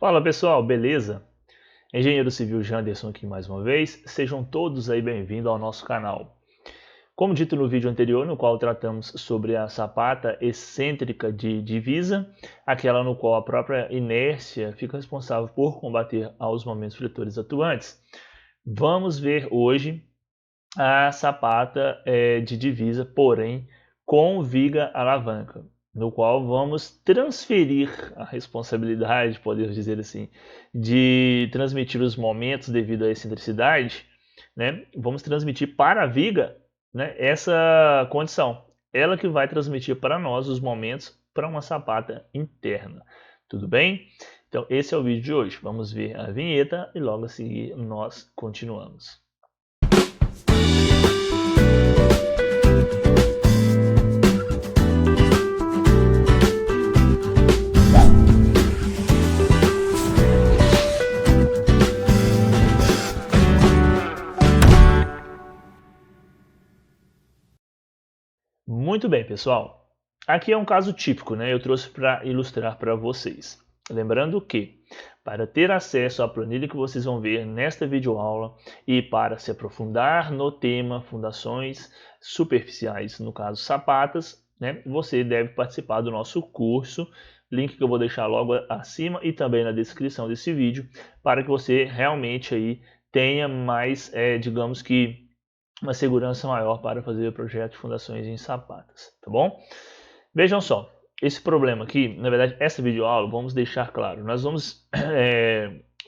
Fala pessoal, beleza? Engenheiro Civil Janderson aqui mais uma vez. Sejam todos aí bem-vindos ao nosso canal. Como dito no vídeo anterior, no qual tratamos sobre a sapata excêntrica de divisa, aquela no qual a própria inércia fica responsável por combater aos momentos fletores atuantes, vamos ver hoje a sapata de divisa, porém com viga alavanca, no qual vamos transferir a responsabilidade, podemos dizer assim, de transmitir os momentos devido à excentricidade, né? Vamos transmitir para a viga, né, essa condição. Ela que vai transmitir para nós os momentos para uma sapata interna. Tudo bem? Então esse é o vídeo de hoje. Vamos ver a vinheta e logo a seguir nós continuamos. Muito bem, pessoal. Aqui é um caso típico, né? Eu trouxe para ilustrar para vocês. Lembrando que, para ter acesso à planilha que vocês vão ver nesta videoaula e para se aprofundar no tema fundações superficiais, no caso sapatas, né? Você deve participar do nosso curso, link que eu vou deixar logo acima e também na descrição desse vídeo, para que você realmente aí tenha mais, digamos que, uma segurança maior para fazer o projeto de fundações em sapatas, tá bom? Vejam só, esse problema aqui, na verdade, essa videoaula, vamos deixar claro, nós vamos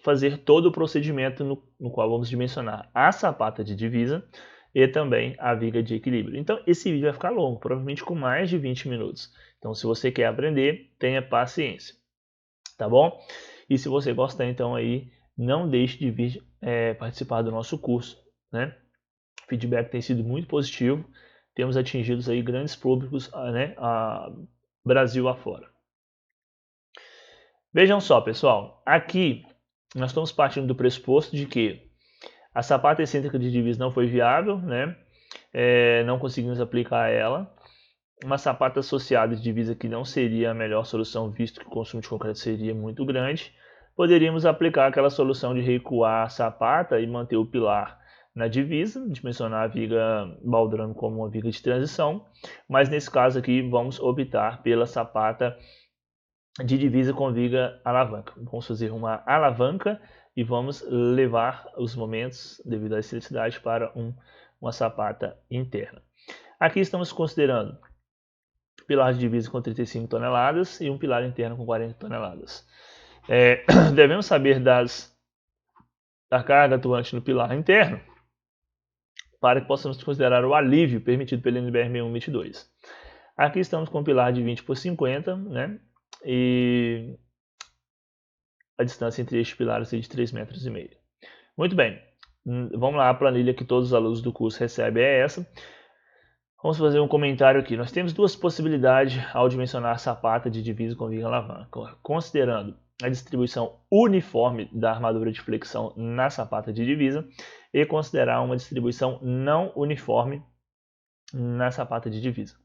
fazer todo o procedimento no qual vamos dimensionar a sapata de divisa e também a viga de equilíbrio. Então, esse vídeo vai ficar longo, provavelmente com mais de 20 minutos. Então, se você quer aprender, tenha paciência, tá bom? E se você gostar, então, aí, não deixe de vir participar do nosso curso, né? O feedback tem sido muito positivo, temos atingido aí grandes públicos, né, Brasil afora. Vejam só, pessoal, aqui nós estamos partindo do pressuposto de que a sapata excêntrica de divisa não foi viável, né, não conseguimos aplicar ela. Uma sapata associada de divisa que não seria a melhor solução, visto que o consumo de concreto seria muito grande. Poderíamos aplicar aquela solução de recuar a sapata e manter o pilar na divisa, dimensionar a viga baldrame como uma viga de transição, mas nesse caso aqui vamos optar pela sapata de divisa com viga alavanca. Vamos fazer uma alavanca e vamos levar os momentos, devido à excentricidade, para uma sapata interna. Aqui estamos considerando pilar de divisa com 35 toneladas e um pilar interno com 40 toneladas. Devemos saber da carga atuante no pilar interno, para que possamos considerar o alívio permitido pelo NBR 6122. Aqui estamos com um pilar de 20 por 50, né? E a distância entre estes pilares é de 3,5 metros. Muito bem, vamos lá, a planilha que todos os alunos do curso recebem é essa. Vamos fazer um comentário aqui. Nós temos duas possibilidades ao dimensionar sapata de divisa com viga alavanca, considerando a distribuição uniforme da armadura de flexão na sapata de divisa e considerar uma distribuição não uniforme na sapata de divisa.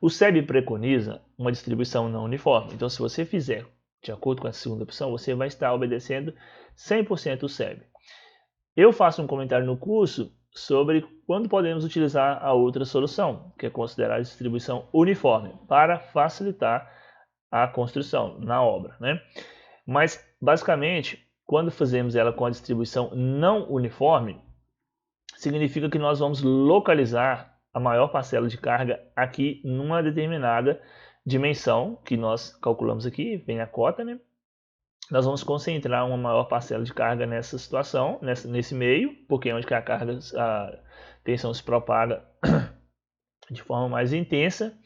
O SEB preconiza uma distribuição não uniforme, então se você fizer de acordo com a segunda opção, você vai estar obedecendo 100% o SEB. Eu faço um comentário no curso sobre quando podemos utilizar a outra solução, que é considerar a distribuição uniforme, para facilitar a construção na obra, né? Mas, basicamente, quando fazemos ela com a distribuição não uniforme, significa que nós vamos localizar a maior parcela de carga aqui numa determinada dimensão, que nós calculamos aqui, vem a cota, né? Nós vamos concentrar uma maior parcela de carga nessa situação, nesse meio, porque é onde que a carga, a tensão se propaga de forma mais intensa,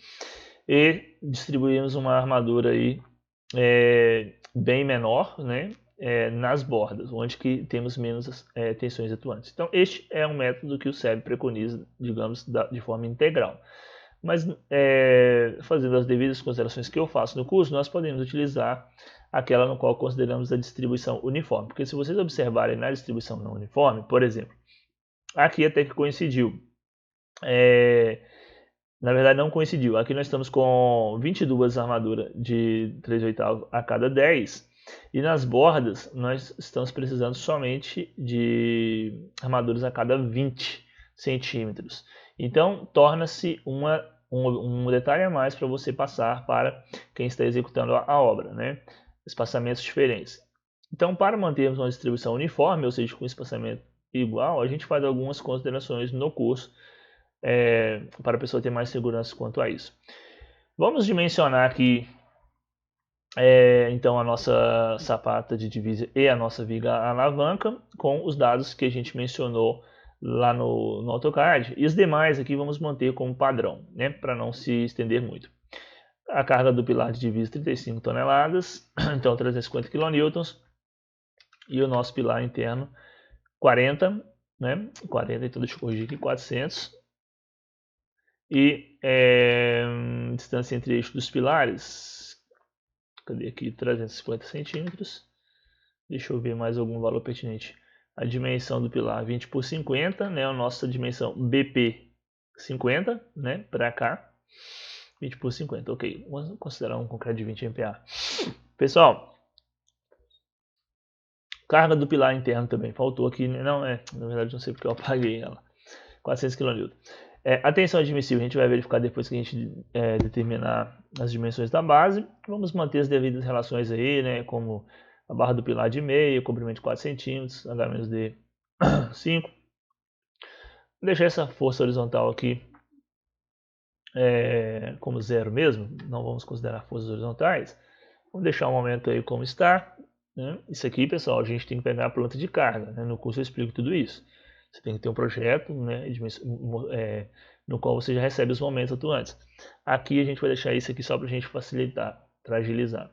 e distribuímos uma armadura aí bem menor, né, nas bordas, onde que temos menos tensões atuantes. Então este é um método que o SEB preconiza, digamos, de forma integral. Mas fazendo as devidas considerações que eu faço no curso, nós podemos utilizar aquela no qual consideramos a distribuição uniforme. Porque se vocês observarem na distribuição não uniforme, por exemplo, aqui até que coincidiu. Na verdade não coincidiu. Aqui nós estamos com 22 armaduras de 3/8 a cada 10. E nas bordas, nós estamos precisando somente de armaduras a cada 20 centímetros. Então, torna-se um detalhe a mais para você passar para quem está executando a obra, né? Espaçamentos diferentes. Então, para mantermos uma distribuição uniforme, ou seja, com espaçamento igual, a gente faz algumas considerações no curso para a pessoa ter mais segurança quanto a isso. Vamos dimensionar aqui então a nossa sapata de divisa e a nossa viga alavanca com os dados que a gente mencionou lá no AutoCAD. E os demais aqui vamos manter como padrão, né, para não se estender muito. A carga do pilar de divisa 35 toneladas, então 350 kN. E o nosso pilar interno 40, né, 40, então deixa eu corrigir aqui, 400. E distância entre eixos dos pilares, cadê aqui, 350 centímetros. Deixa eu ver mais algum valor pertinente. A dimensão do pilar 20 por 50, né? A nossa dimensão BP 50, né? Para cá. 20 por 50, ok. Vamos considerar um concreto de 20 MPa. Pessoal, carga do pilar interno também. Faltou aqui, não é? Na verdade, não sei porque eu apaguei ela. 400 kN. A tensão admissível a gente vai verificar depois que a gente determinar as dimensões da base. Vamos manter as devidas relações aí, né? Como a barra do pilar de meio, comprimento de 4 centímetros, H-D 5. Vou deixar essa força horizontal aqui como zero mesmo. Não vamos considerar forças horizontais. Vamos deixar o momento aí como está. Né? Isso aqui, pessoal, a gente tem que pegar a planta de carga. Né? No curso eu explico tudo isso. Você tem que ter um projeto, né, no qual você já recebe os momentos atuantes. Aqui a gente vai deixar isso aqui só para a gente facilitar, para agilizar.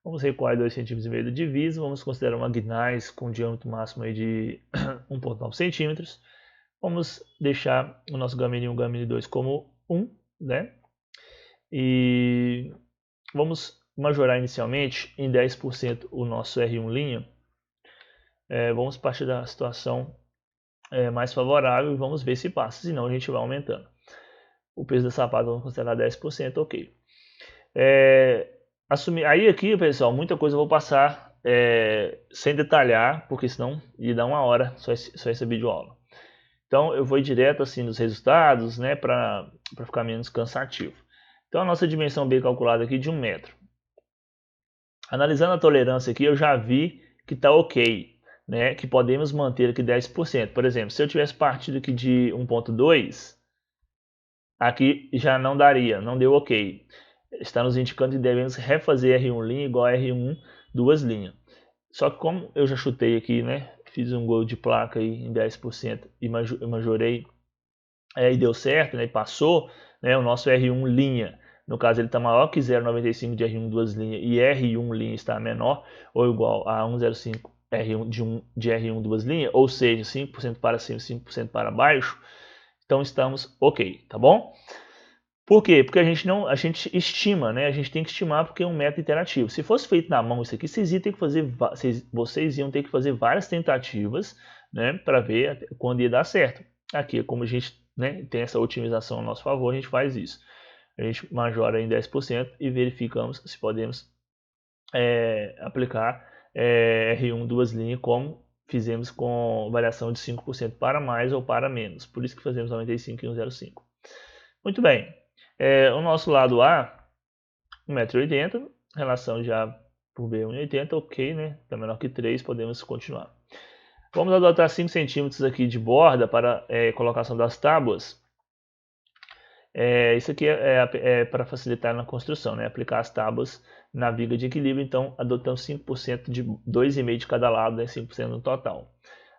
Vamos recuar 2,5 cm da divisa, vamos considerar uma gneiss com diâmetro máximo aí de 1,9 centímetros. Vamos deixar o nosso Gamini 1 e Gamini 2 como 1, né? E vamos majorar inicialmente em 10% o nosso R1 linha. Vamos partir da situação mais favorável e vamos ver se passa, senão a gente vai aumentando. O peso da sapata vamos considerar 10%, ok. Aí aqui, pessoal, muita coisa eu vou passar sem detalhar, porque senão ia dar uma hora só essa videoaula. Então eu vou direto assim nos resultados, né, para ficar menos cansativo. Então a nossa dimensão B calculada aqui de 1 metro. Analisando a tolerância aqui, eu já vi que está ok. Né, que podemos manter aqui 10%. Por exemplo, se eu tivesse partido aqui de 1.2, aqui já não daria, não deu ok. Está nos indicando que devemos refazer R1 linha igual a R1 duas linhas. Só que como eu já chutei aqui, né, fiz um gol de placa aí em 10% e majorei e deu certo, né, e passou, né, o nosso R1 linha. No caso ele está maior que 0,95 de R1 duas linhas e R1 linha está menor ou igual a 1,05 R1 de R1 duas linhas, ou seja, 5% para cima e 5% para baixo, então estamos ok, tá bom? Por quê? Porque a gente estima, né? A gente tem que estimar porque é um método iterativo. Se fosse feito na mão isso aqui, vocês iam ter que fazer várias tentativas, né, para ver quando ia dar certo. Aqui, como a gente, né, tem essa otimização a nosso favor, a gente faz isso. A gente majora em 10% e verificamos se podemos aplicar R1 duas linhas, como fizemos com variação de 5% para mais ou para menos. Por isso que fazemos 95 e 1,05. Muito bem. O nosso lado A, 1,80 m, relação já por B 1,80 m, ok, né? Está menor que 3, podemos continuar. Vamos adotar 5 centímetros aqui de borda para colocação das tábuas. Isso aqui é para facilitar na construção, né? Aplicar as tábuas na viga de equilíbrio, então adotamos 5% de 2,5 de cada lado, né? 5% no total.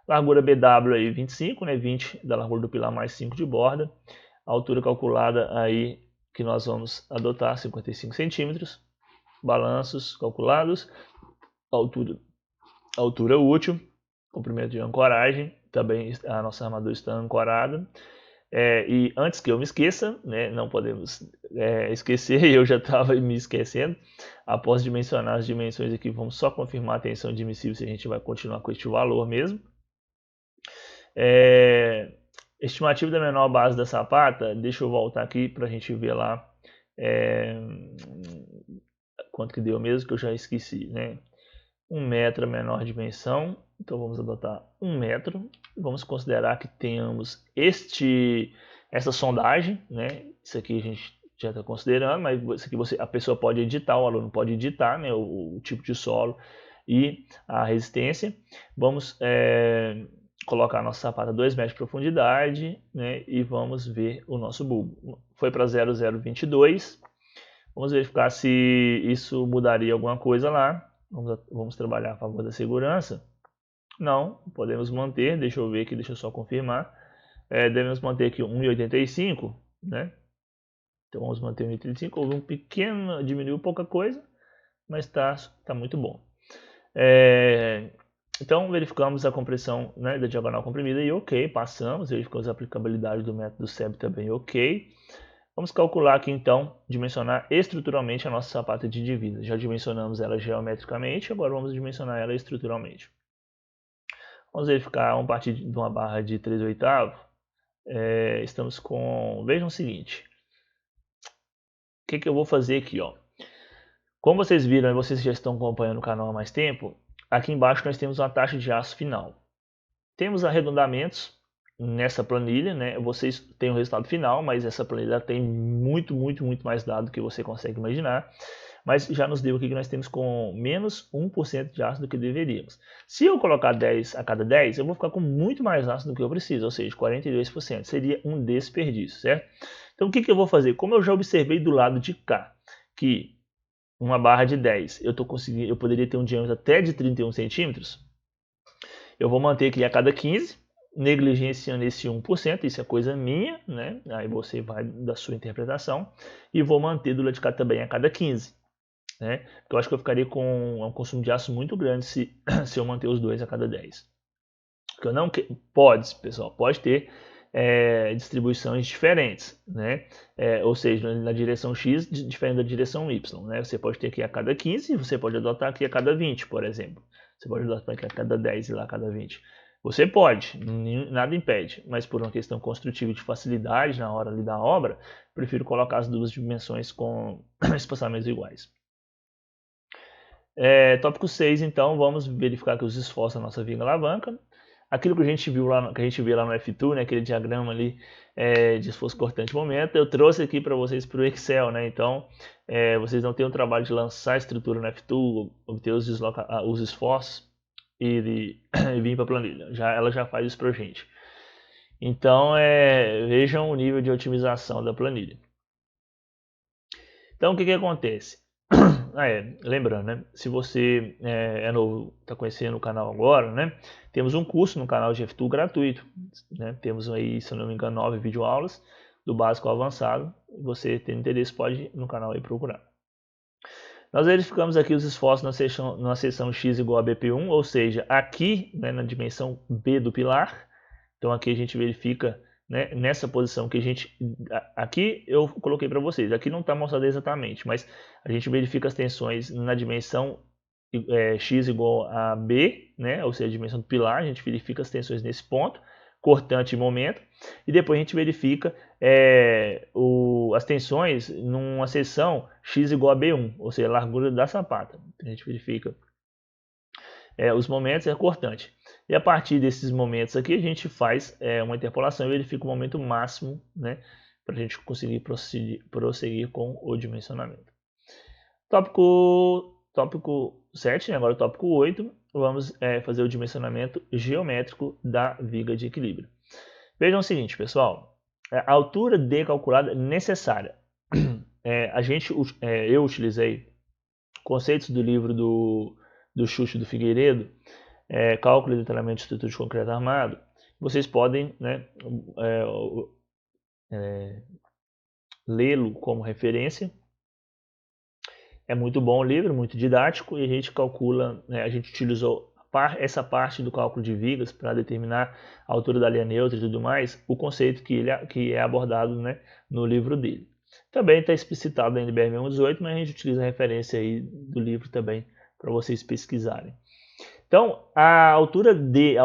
Largura BW aí 25, né? 20 da largura do pilar mais 5 de borda. A altura calculada aí que nós vamos adotar 55 centímetros. Balanços calculados. Altura útil. Comprimento de ancoragem. Também a nossa armadura está ancorada. E antes que eu me esqueça, né, não podemos esquecer, eu já estava me esquecendo. Após dimensionar as dimensões aqui, vamos só confirmar a tensão admissível se a gente vai continuar com este valor mesmo. Estimativa da menor base da sapata, deixa eu voltar aqui para a gente ver lá quanto que deu mesmo, que eu já esqueci, né? 1 metro a menor dimensão, então vamos adotar 1 metro. Vamos considerar que tenhamos essa sondagem, né? Isso aqui a gente já está considerando, mas isso aqui a pessoa pode editar, o aluno pode editar, né? O tipo de solo e a resistência. Vamos colocar a nossa sapata a 2 metros de profundidade, né? E vamos ver o nosso bulbo. Foi para 0,022. Vamos verificar se isso mudaria alguma coisa lá. Vamos trabalhar a favor da segurança. Não, podemos manter. Deixa eu ver aqui, deixa eu só confirmar. Devemos manter aqui 1,85, né? Então vamos manter 1,85. Houve um pequeno, diminuiu pouca coisa, mas está muito bom. Então verificamos a compressão, né, da diagonal comprimida e ok, passamos. Verificamos a aplicabilidade do método SEB também, ok. Vamos calcular aqui então, dimensionar estruturalmente a nossa sapata de divisa. Já dimensionamos ela geometricamente, agora vamos dimensionar ela estruturalmente. Vamos verificar a partir de uma barra de 3/8. Estamos com... Vejam o seguinte. O que eu vou fazer aqui, ó? Como vocês viram, vocês já estão acompanhando o canal há mais tempo, aqui embaixo nós temos uma taxa de aço final. Temos arredondamentos nessa planilha, né? Vocês têm o resultado final, mas essa planilha tem muito mais dado do que você consegue imaginar. Mas já nos deu aqui que nós temos com menos 1% de ácido do que deveríamos. Se eu colocar 10 a cada 10, eu vou ficar com muito mais ácido do que eu preciso, ou seja, 42%. Seria um desperdício, certo? Então o que eu vou fazer? Como eu já observei do lado de cá, que uma barra de 10, eu poderia ter um diâmetro até de 31 centímetros, eu vou manter aqui a cada 15, negligenciando esse 1%, isso é coisa minha, né? Aí você vai da sua interpretação, e vou manter do lado de cá também a cada 15. Né? Porque eu acho que eu ficaria com um consumo de aço muito grande se eu manter os dois a cada 10. Porque eu não pessoal, pode ter distribuições diferentes, né? Ou seja, na direção X diferente da direção Y, né? Você pode ter aqui a cada 15 e você pode adotar aqui a cada 20, por exemplo. Você pode adotar aqui a cada 10 e lá a cada 20. Você pode, nada impede, mas por uma questão construtiva de facilidade na hora ali da obra, prefiro colocar as duas dimensões com espaçamentos iguais. Tópico 6, então, vamos verificar aqui os esforços da nossa viga alavanca. Aquilo que a gente viu lá, vê lá no F2, né, aquele diagrama ali de esforço cortante momento, eu trouxe aqui para vocês para o Excel, né? Então, vocês não têm o trabalho de lançar a estrutura no F2, obter os esforços e vir para a planilha. Ela já faz isso para a gente. Então, vejam o nível de otimização da planilha. Então, o que acontece? Lembrando, né? Se você é novo, está conhecendo o canal agora, né? Temos um curso no canal de F2 gratuito, né? Temos aí, se eu não me engano, 9 videoaulas do básico ao avançado. Você tem interesse, pode ir no canal e procurar. Nós verificamos aqui os esforços na seção X igual a BP1, ou seja, aqui, né, na dimensão B do pilar. Então aqui a gente verifica, né, nessa posição que a gente... Aqui eu coloquei para vocês, aqui não está mostrado exatamente, mas a gente verifica as tensões na dimensão X igual a B, né, ou seja, a dimensão do pilar, a gente verifica as tensões nesse ponto, cortante e momento, e depois a gente verifica as tensões numa seção X igual a B1, ou seja, a largura da sapata. A gente verifica os momentos cortante. E a partir desses momentos aqui, a gente faz uma interpolação e verifica o momento máximo, né, para a gente conseguir prosseguir com o dimensionamento. Tópico 7, né, agora o tópico 8, vamos fazer o dimensionamento geométrico da viga de equilíbrio. Vejam o seguinte, pessoal, a altura D calculada necessária. Eu utilizei conceitos do livro do Xuxa do Figueiredo, cálculo e detalhamento de estrutura de concreto armado. Vocês podem, né, lê-lo como referência. É muito bom o livro, muito didático, e a gente calcula, né, a gente utilizou essa parte do cálculo de vigas para determinar a altura da linha neutra e tudo mais, o conceito que é abordado, né, no livro dele. Também está explicitado na NBR 118, mas a gente utiliza a referência aí do livro também para vocês pesquisarem. Então, a altura D,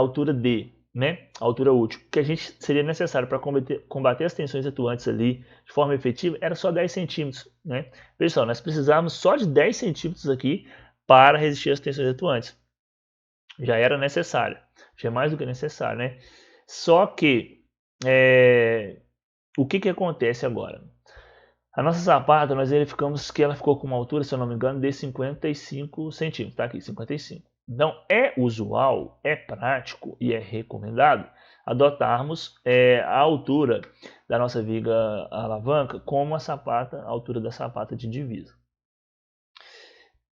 né, a altura útil, que a gente seria necessário para combater as tensões atuantes ali de forma efetiva, era só 10 centímetros, né? Pessoal, nós precisávamos só de 10 centímetros aqui para resistir às tensões atuantes. Já era necessário, já é mais do que necessário, né? Só que, o que acontece agora? A nossa sapata, nós verificamos que ela ficou com uma altura, se eu não me engano, de 55 centímetros. Tá aqui, 55. Então, é usual, é prático e é recomendado adotarmos a altura da nossa viga alavanca como a altura da sapata de divisa.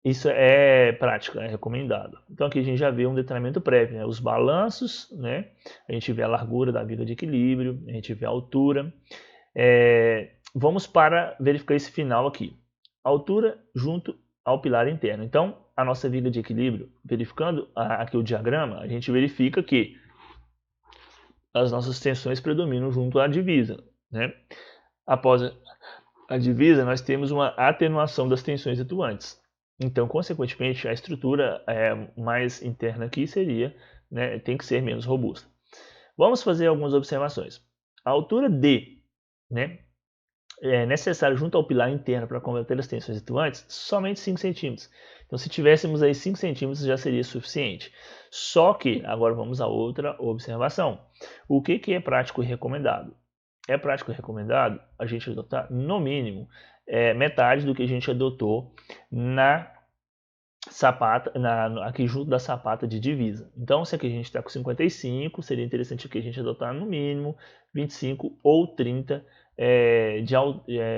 Isso é prática, é recomendado. Então aqui a gente já vê um detalhamento prévio, né? Os balanços, né? A gente vê a largura da viga de equilíbrio, a gente vê a altura. Vamos para verificar esse final aqui. Altura junto ao pilar interno. Então, a nossa viga de equilíbrio, verificando aqui o diagrama, a gente verifica que as nossas tensões predominam junto à divisa, né? Após a divisa, nós temos uma atenuação das tensões atuantes. Então, consequentemente, a estrutura mais interna aqui seria, né, tem que ser menos robusta. Vamos fazer algumas observações. A altura D, né, é necessário junto ao pilar interno para combater as tensões atuantes, somente 5 centímetros. Então, se tivéssemos aí 5 centímetros, já seria suficiente. Só que, agora vamos a outra observação. O que é prático e recomendado? É prático e recomendado a gente adotar, no mínimo, metade do que a gente adotou na sapata, aqui junto da sapata de divisa. Então, se aqui a gente está com 55, seria interessante aqui a gente adotar no mínimo 25 ou 30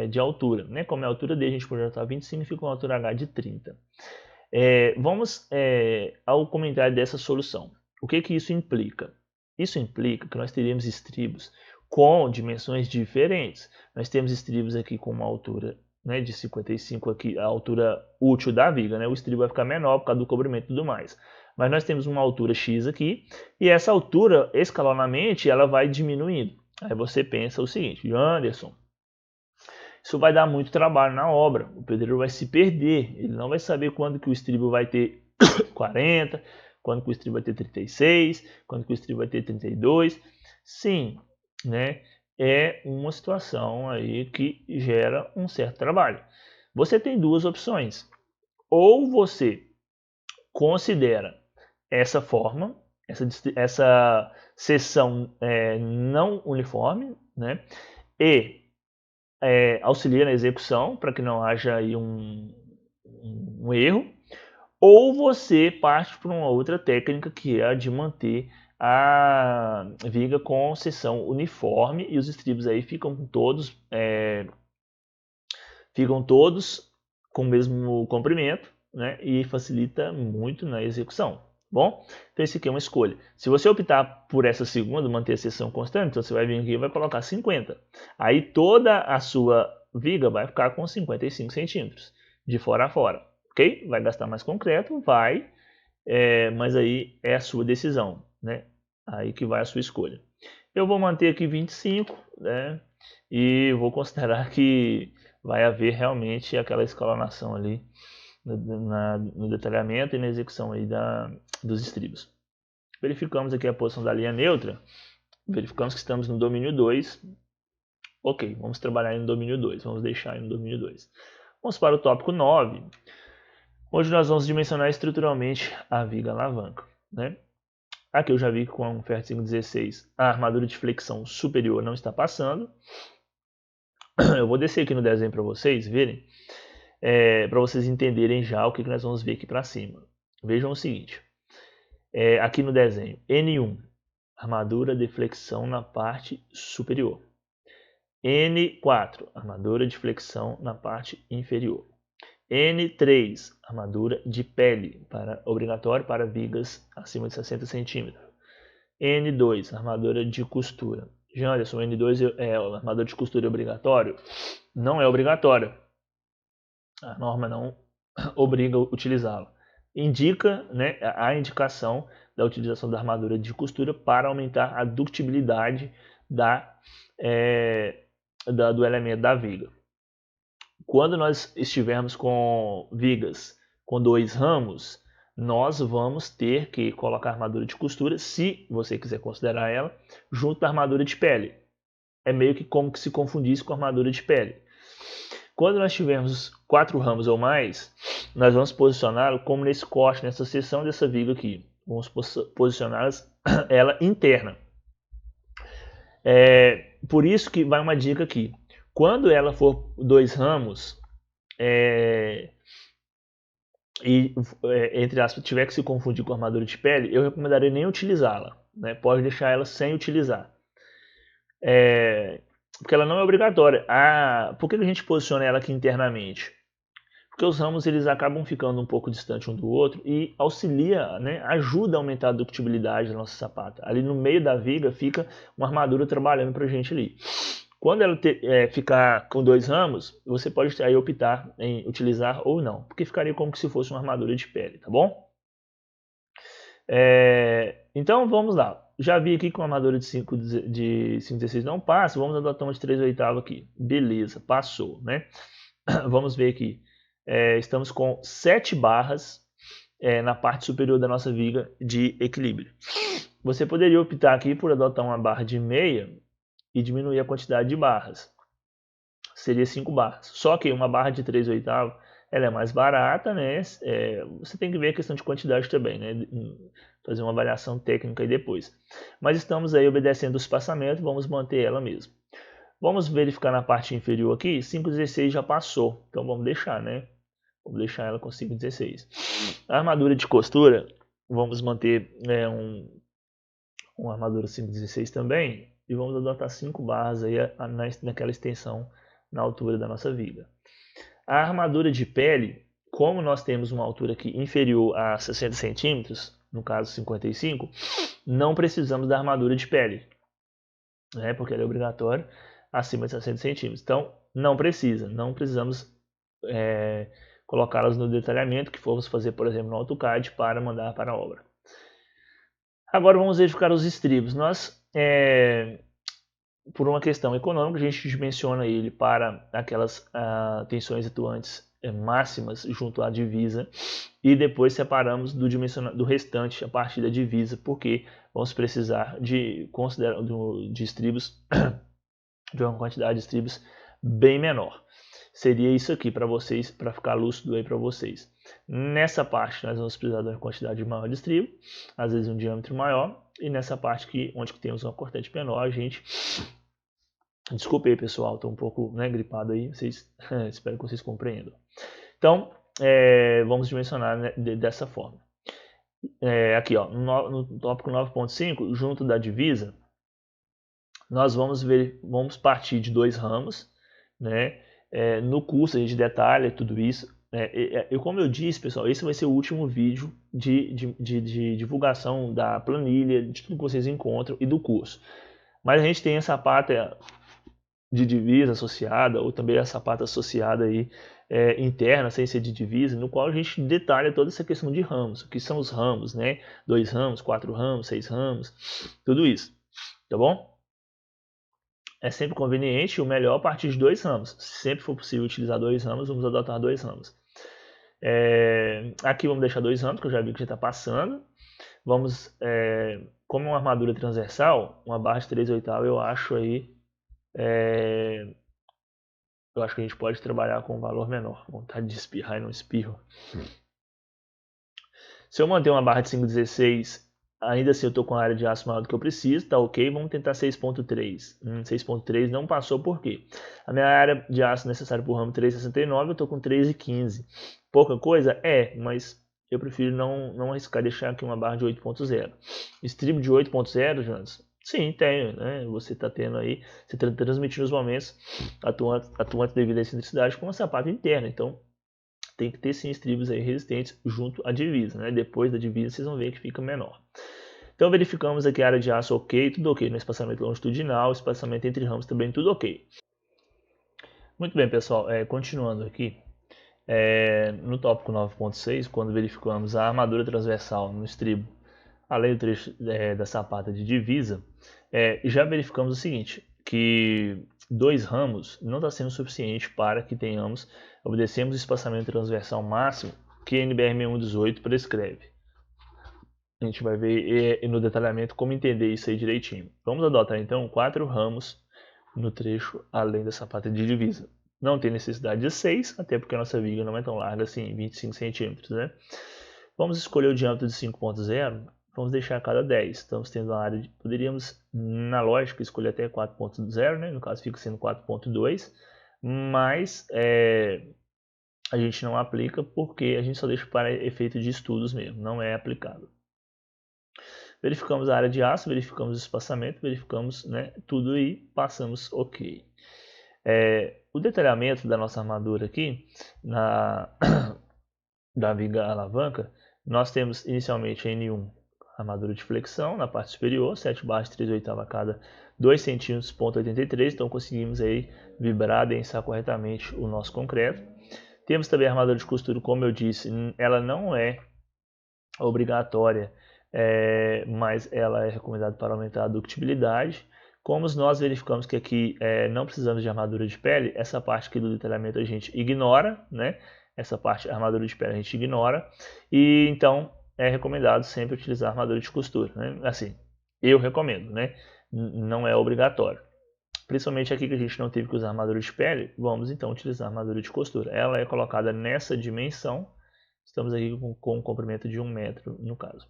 de altura. Né? Como é a altura D, a gente pode adotar 25 e fica uma altura H de 30. Vamos ao comentário dessa solução. O que isso implica? Isso implica que nós teríamos estribos com dimensões diferentes. Nós temos estribos aqui com uma altura, né, de 55 aqui, a altura útil da viga, né? O estribo vai ficar menor por causa do cobrimento e tudo mais. Mas nós temos uma altura X aqui, e essa altura, escalonamente, ela vai diminuindo. Aí você pensa o seguinte, Anderson, isso vai dar muito trabalho na obra, o pedreiro vai se perder, ele não vai saber quando que o estribo vai ter 40, quando que o estribo vai ter 36, quando que o estribo vai ter 32. Sim, né? É uma situação aí que gera um certo trabalho. Você tem duas opções. Ou você considera essa forma, essa seção não uniforme, né? E auxilia na execução para que não haja aí um erro. Ou você parte para uma outra técnica que é a de manter a viga com seção uniforme e os estribos aí ficam todos com o mesmo comprimento, né? E facilita muito na execução. Bom, então esse aqui é uma escolha. Se você optar por essa segunda, manter a seção constante, então você vai vir aqui e vai colocar 50. Aí toda a sua viga vai ficar com 55 centímetros, de fora a fora. Ok? Vai gastar mais concreto? Vai, mas aí é a sua decisão, né? Aí que vai a sua escolha. Eu vou manter aqui 25, né? E vou considerar que vai haver realmente aquela escalonação ali no detalhamento e na execução aí dos estribos. Verificamos aqui a posição da linha neutra. Verificamos que estamos no domínio 2. Ok, vamos trabalhar no domínio 2. Vamos deixar no domínio 2. Vamos para o tópico 9. Hoje nós vamos dimensionar estruturalmente a viga alavanca, né? Aqui eu já vi que com a Fert 516 a armadura de flexão superior não está passando. Eu vou descer aqui no desenho para vocês verem, para vocês entenderem já o que nós vamos ver aqui para cima. Vejam o seguinte, aqui no desenho, N1, armadura de flexão na parte superior. N4, armadura de flexão na parte inferior. N3, armadura de pele, obrigatório para vigas acima de 60 centímetros. N2, armadura de costura. Janderson, N2 é armadura de costura obrigatório? Não é obrigatório. A norma não obriga a utilizá-la. Indica, né, a indicação da utilização da armadura de costura para aumentar a ductibilidade do elemento da viga. Quando nós estivermos com vigas com 2 ramos, nós vamos ter que colocar a armadura de costura, se você quiser considerar ela, junto da armadura de pele. É meio que como que se confundisse com a armadura de pele. Quando nós tivermos 4 ramos ou mais, nós vamos posicioná-lo como nesse corte, nessa seção dessa viga aqui. Vamos posicionar ela interna. Por isso que vai uma dica aqui. Quando ela for 2 ramos, entre aspas, tiver que se confundir com armadura de pele, eu recomendaria nem utilizá-la. Né? Pode deixar ela sem utilizar. Porque ela não é obrigatória. Por que a gente posiciona ela aqui internamente? Porque os ramos eles acabam ficando um pouco distantes um do outro e auxilia, né, ajuda a aumentar a ductibilidade da nossa sapata. Ali no meio da viga fica uma armadura trabalhando para a gente ali. Quando ela ficar com 2 ramos, você pode aí optar em utilizar ou não, porque ficaria como se fosse uma armadura de pele, tá bom? Então vamos lá. Já vi aqui que uma armadura de 5,16 não passa, vamos adotar uma de 3/8 aqui. Beleza, passou, né? Vamos ver aqui. Estamos com 7 barras na parte superior da nossa viga de equilíbrio. Você poderia optar aqui por adotar uma barra de meia e diminuir a quantidade de barras. Seria 5 barras. Só que uma barra de 3/8 ela é mais barata, né? Você tem que ver a questão de quantidade também, né? Fazer uma avaliação técnica aí depois. Mas estamos aí obedecendo o espaçamento, vamos manter ela mesmo. Vamos verificar na parte inferior aqui, 5,16 já passou, então vamos deixar, né? Vamos deixar ela com 5,16. A armadura de costura, vamos manter uma armadura 5,16 também, e vamos adotar 5 barras aí naquela extensão na altura da nossa viga. A armadura de pele, como nós temos uma altura aqui inferior a 60 centímetros, no caso 55, não precisamos da armadura de pele, né? Porque ela é obrigatória acima de 60 centímetros. Então, não precisamos colocá-las no detalhamento que formos fazer, por exemplo, no AutoCAD para mandar para a obra. Agora vamos verificar os estribos. Nós, por uma questão econômica, a gente dimensiona ele para aquelas tensões atuantes máximas junto à divisa e depois separamos do restante a partir da divisa, porque vamos precisar de estribos, de uma quantidade de estribos bem menor. Seria isso aqui para vocês, para ficar lúcido aí para vocês. Nessa parte nós vamos precisar de uma quantidade maior de estribo, às vezes um diâmetro maior, e nessa parte aqui, onde temos uma cortante menor, a gente... Desculpe aí, pessoal, estou um pouco gripado aí, espero que vocês compreendam. Então, vamos dimensionar, né, dessa forma. Aqui, ó, no tópico 9.5, junto da divisa, nós vamos partir de 2 ramos, né? No curso a gente detalha tudo isso. E como eu disse, pessoal, esse vai ser o último vídeo de divulgação da planilha, de tudo que vocês encontram e do curso. Mas a gente tem a sapata de divisa associada, ou também a sapata associada aí, interna, sem ser de divisa, no qual a gente detalha toda essa questão de ramos. O que são os ramos, né? 2 ramos, 4 ramos, 6 ramos, tudo isso. Tá bom? É sempre conveniente, o melhor, a partir de 2 ramos. Se sempre for possível utilizar 2 ramos, vamos adotar 2 ramos. Aqui vamos deixar 2 ramos, que eu já vi que já está passando. Vamos, como uma armadura transversal, uma barra de 3/8 eu acho aí, eu acho que a gente pode trabalhar com um valor menor. Vontade de espirrar e não espirro. Se eu manter uma barra de 5,16, ainda assim eu estou com a área de aço maior do que eu preciso, tá ok? Vamos tentar 6,3. 6,3 não passou, por quê? A minha área de aço necessária para o ramo 3,69, eu estou com 3,15. Pouca coisa? Mas eu prefiro não arriscar deixar aqui uma barra de 8,0. Estribo de 8,0, Jonas? Sim, tenho, né? Você está tendo aí, você está transmitindo os momentos atuantes devido à excentricidade com uma sapata interna, então tem que ter sim estribos aí resistentes junto à divisa, né? Depois da divisa vocês vão ver que fica menor. Então verificamos aqui a área de aço ok, tudo ok no espaçamento longitudinal, espaçamento entre ramos também tudo ok. Muito bem, pessoal, continuando aqui, no tópico 9.6, quando verificamos a armadura transversal no estribo, além do trecho da sapata de divisa, já verificamos o seguinte, que 2 ramos não está sendo suficiente para que obedecemos o espaçamento transversal máximo que a NBR 6118 prescreve. A gente vai ver no detalhamento como entender isso aí direitinho. Vamos adotar então 4 ramos no trecho além da sapata de divisa. não tem necessidade de 6, até porque a nossa viga não é tão larga assim, 25 centímetros, né? Vamos escolher o diâmetro de 5.0, vamos deixar a cada 10. Estamos tendo uma área de... Poderíamos, na lógica, escolher até 4.0, né? No caso fica sendo 4.2, mas a gente não aplica porque a gente só deixa para efeito de estudos mesmo, não é aplicável. Verificamos a área de aço, verificamos o espaçamento, verificamos, né, tudo e passamos OK. O detalhamento da nossa armadura aqui, da viga alavanca, nós temos inicialmente a N1, armadura de flexão na parte superior, 7 barras 3/8 a cada 2 centímetros,83, então conseguimos aí vibrar, densar corretamente o nosso concreto. Temos também a armadura de costura, como eu disse, ela não é obrigatória, mas ela é recomendada para aumentar a ductibilidade. Como nós verificamos que aqui não precisamos de armadura de pele, essa parte aqui do detalhamento a gente ignora, né? Essa parte, a armadura de pele, a gente ignora. E então é recomendado sempre utilizar armadura de costura, né? Assim, eu recomendo, né? Não é obrigatório. Principalmente aqui que a gente não teve que usar armadura de pele, vamos então utilizar armadura de costura. Ela é colocada nessa dimensão. Estamos aqui com um comprimento de 1 metro no caso.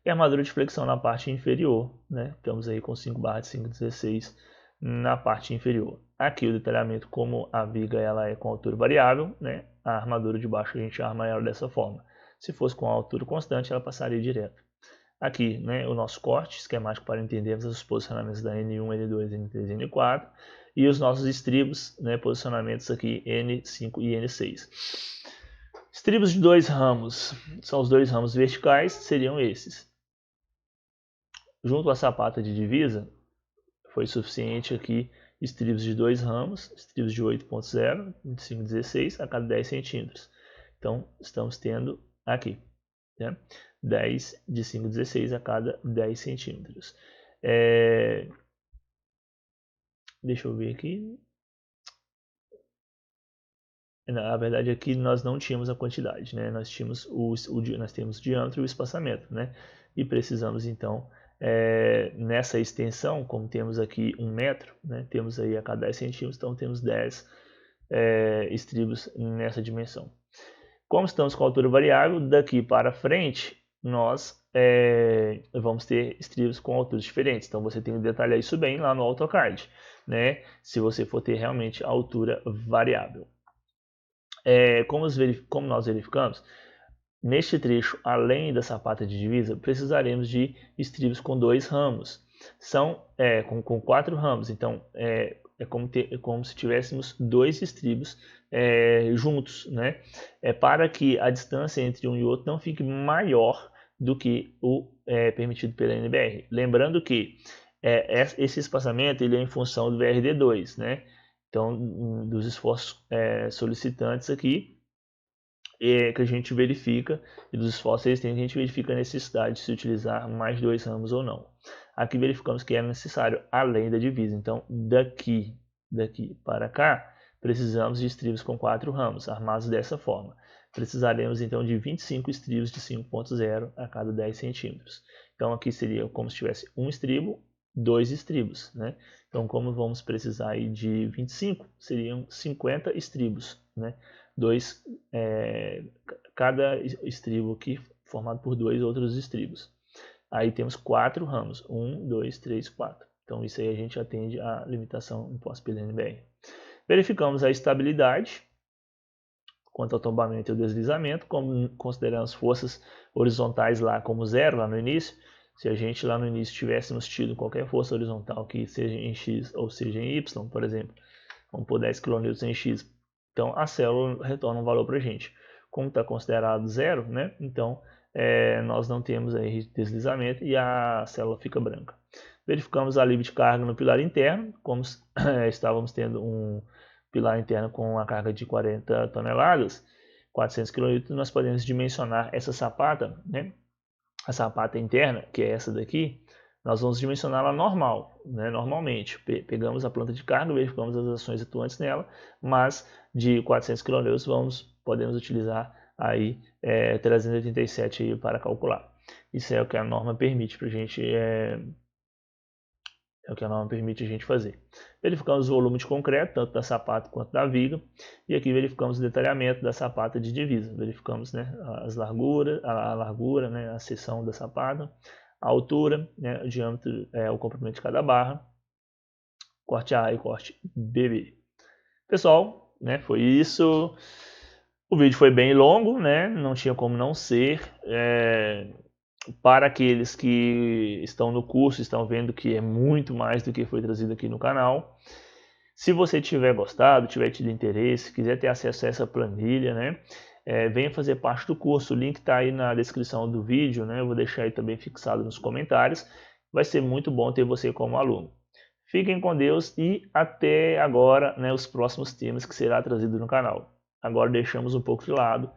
E a armadura de flexão na parte inferior, né? Estamos aí com 5 barras de 5,16 na parte inferior. Aqui o detalhamento, como a viga ela é com altura variável, né? A armadura de baixo a gente arma ela dessa forma. Se fosse com altura constante, ela passaria direto. Aqui, né, o nosso corte esquemático para entendermos os posicionamentos da N1, N2, N3 e N4. E os nossos estribos, né, posicionamentos aqui N5 e N6. Estribos de 2 ramos, são os 2 ramos verticais, seriam esses. Junto à sapata de divisa, foi suficiente aqui estribos de 2 ramos, estribos de 8.0, 25,16 a cada 10 centímetros. Então, estamos tendo aqui, né, 10 de 5,16 a cada 10 centímetros. Deixa eu ver aqui. Na verdade, aqui nós não tínhamos a quantidade, né? Nós tínhamos nós temos o diâmetro e o espaçamento, né? E precisamos então, nessa extensão, como temos aqui 1 metro, né? Temos aí a cada 10 centímetros, então temos 10 estribos nessa dimensão. Como estamos com altura variável, daqui para frente, nós vamos ter estribos com alturas diferentes. Então você tem que detalhar isso bem lá no AutoCAD, né? Se você for ter realmente altura variável. Como nós verificamos, neste trecho, além da sapata de divisa, precisaremos de estribos com 2 ramos. São com 4 ramos, então é como se tivéssemos 2 estribos juntos, né? Para que a distância entre um e outro não fique maior do que o permitido pela NBR. Lembrando que esse espaçamento ele é em função do VRD2, né? Então, dos esforços solicitantes aqui, que a gente verifica, e dos esforços existentes, a gente verifica a necessidade de se utilizar mais 2 ramos ou não. Aqui verificamos que é necessário além da divisa. Então, daqui para cá, precisamos de estribos com 4 ramos, armados dessa forma. Precisaremos então de 25 estribos de 5.0 a cada 10 centímetros. Então, aqui seria como se tivesse um estribo, 2 estribos, né? Então, como vamos precisar aí de 25, seriam 50 estribos, né? Cada estribo aqui formado por 2 outros estribos. Aí temos 4 ramos, 1, 2, 3, 4. Então, isso aí a gente atende à limitação imposta pela NBR. Verificamos a estabilidade quanto ao tombamento e ao deslizamento, como consideramos forças horizontais lá como 0, lá no início. Se a gente lá no início tivéssemos tido qualquer força horizontal que seja em X ou seja em Y, por exemplo, vamos pôr 10 kN em X, então a célula retorna um valor para a gente. Como está considerado 0, né? Então nós não temos aí deslizamento e a célula fica branca. Verificamos alívio de carga no pilar interno, como estávamos tendo um pilar interno com uma carga de 40 toneladas, 400 kN, nós podemos dimensionar essa sapata, né? A sapata interna, que é essa daqui, nós vamos dimensioná-la normal, né? Normalmente. Pegamos a planta de carga, verificamos as ações atuantes nela, mas de 400 kN podemos utilizar aí 387 aí para calcular. Isso é o que a norma permite para a gente É o que a norma permite a gente fazer. Verificamos o volume de concreto, tanto da sapata quanto da viga. E aqui verificamos o detalhamento da sapata de divisa. Verificamos, né, as larguras, a largura, né, a seção da sapata, a altura, né, o diâmetro, o comprimento de cada barra, corte A e corte BB. Pessoal, né, foi isso. O vídeo foi bem longo, né, não tinha como não ser. Para aqueles que estão no curso, estão vendo que é muito mais do que foi trazido aqui no canal. Se você tiver gostado, tiver tido interesse, quiser ter acesso a essa planilha, né, venha fazer parte do curso. O link está aí na descrição do vídeo, né, eu vou deixar aí também fixado nos comentários. Vai ser muito bom ter você como aluno. Fiquem com Deus e até agora, né, os próximos temas que será trazido no canal. Agora deixamos um pouco de lado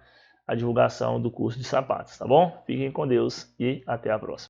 a divulgação do curso de sapatos, tá bom? Fiquem com Deus e até a próxima.